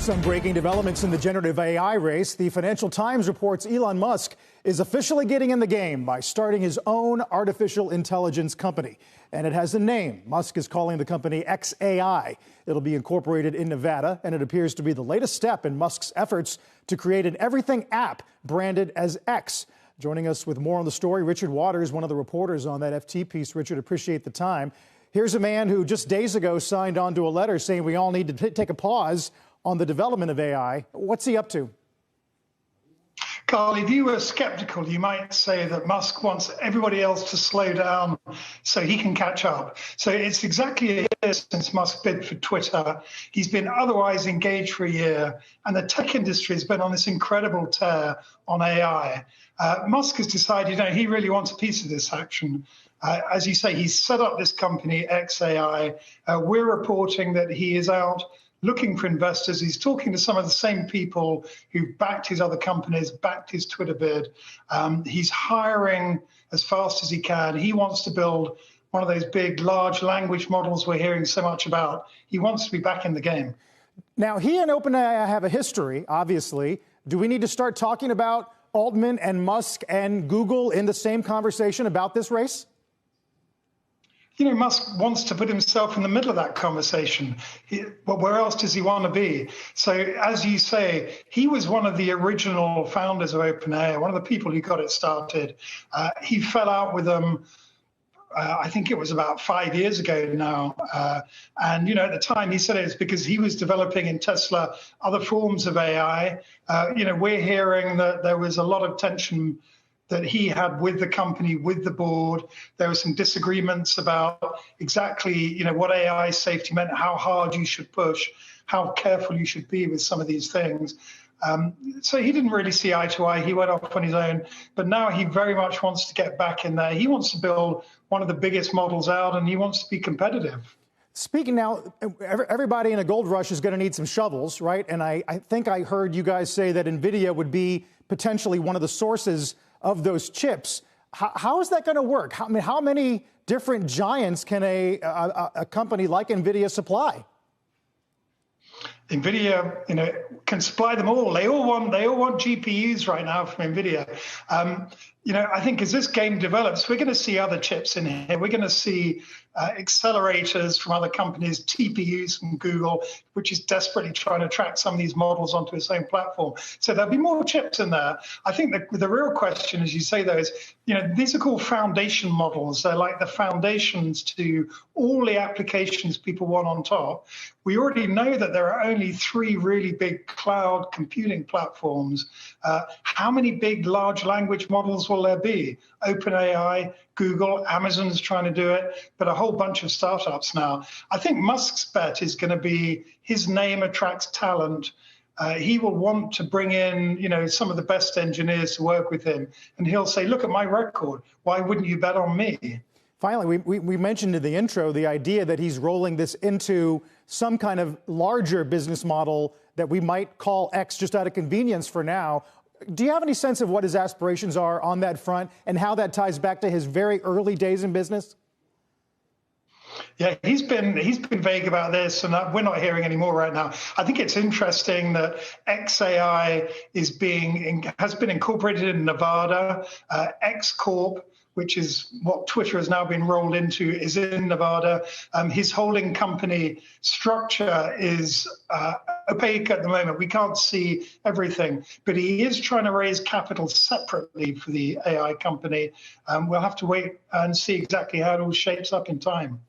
Some breaking developments in the generative AI race. The Financial Times reports Elon Musk is officially getting in the game by starting his own artificial intelligence company. And it has a name. Musk is calling the company X.AI. It'll be incorporated in Nevada, and it appears to be the latest step in Musk's efforts to create an everything app branded as X. Joining us with more on the story, Richard Waters, one of the reporters on that FT piece. Richard, appreciate the time. Here's a man who just days ago signed on to a letter saying we all need to take a pause on the development of AI. What's he up to? Carl, if you were skeptical, you might say that Musk wants everybody else to slow down so he can catch up. So it's exactly a year since Musk bid for Twitter. He's been otherwise engaged for a year, and the tech industry has been on this incredible tear on AI. Musk has decided, he really wants a piece of this action. As you say, he's set up this company, X.AI. We're reporting that he is out looking for investors. He's talking to some of the same people who've backed his other companies, backed his Twitter bid. He's hiring as fast as he can. He wants to build one of those big, large language models we're hearing so much about. He wants to be back in the game. Now, he and OpenAI have a history, obviously. Do we need to start talking about Altman and Musk and Google in the same conversation about this race? Musk wants to put himself in the middle of that conversation. Where else does he want to be? So, as you say, he was one of the original founders of OpenAI, one of the people who got it started. He fell out with them, I think it was about 5 years ago now. And, at the time he said it's because he was developing in Tesla other forms of AI. We're hearing that there was a lot of tension that he had with the company, with the board. There were some disagreements about exactly, what AI safety meant, how hard you should push, how careful you should be with some of these things. So he didn't really see eye to eye. He went off on his own, but now he very much wants to get back in there. He wants to build one of the biggest models out, and he wants to be competitive. Speaking now, everybody in a gold rush is going to need some shovels, right? And I think I heard you guys say that NVIDIA would be potentially one of the sources of those chips. How is that going to work? How many different giants can a company like NVIDIA supply? NVIDIA, can supply them all. They all want GPUs right now from NVIDIA. I think as this game develops, we're going to see other chips in here. We're going to see accelerators from other companies, TPUs from Google, which is desperately trying to track some of these models onto its own platform. So there'll be more chips in there. I think the real question, as you say, though, is, these are called foundation models. They're like the foundations to all the applications people want on top. We already know that there are only 3 really big cloud computing platforms. How many big large language models will there be? OpenAI, Google, Amazon's trying to do it, but a whole bunch of startups now. I think Musk's bet is going to be his name attracts talent. He will want to bring in, some of the best engineers to work with him. And he'll say, look at my record. Why wouldn't you bet on me? Finally, we mentioned in the intro the idea that he's rolling this into some kind of larger business model that we might call X just out of convenience for now. Do you have any sense of what his aspirations are on that front and how that ties back to his very early days in business? Yeah, he's been vague about this, and we're not hearing any more right now. I think it's interesting that X.AI has been incorporated in Nevada. X Corp, which is what Twitter has now been rolled into, is in Nevada. His holding company structure is opaque at the moment. We can't see everything, but he is trying to raise capital separately for the AI company. We'll have to wait and see exactly how it all shapes up in time.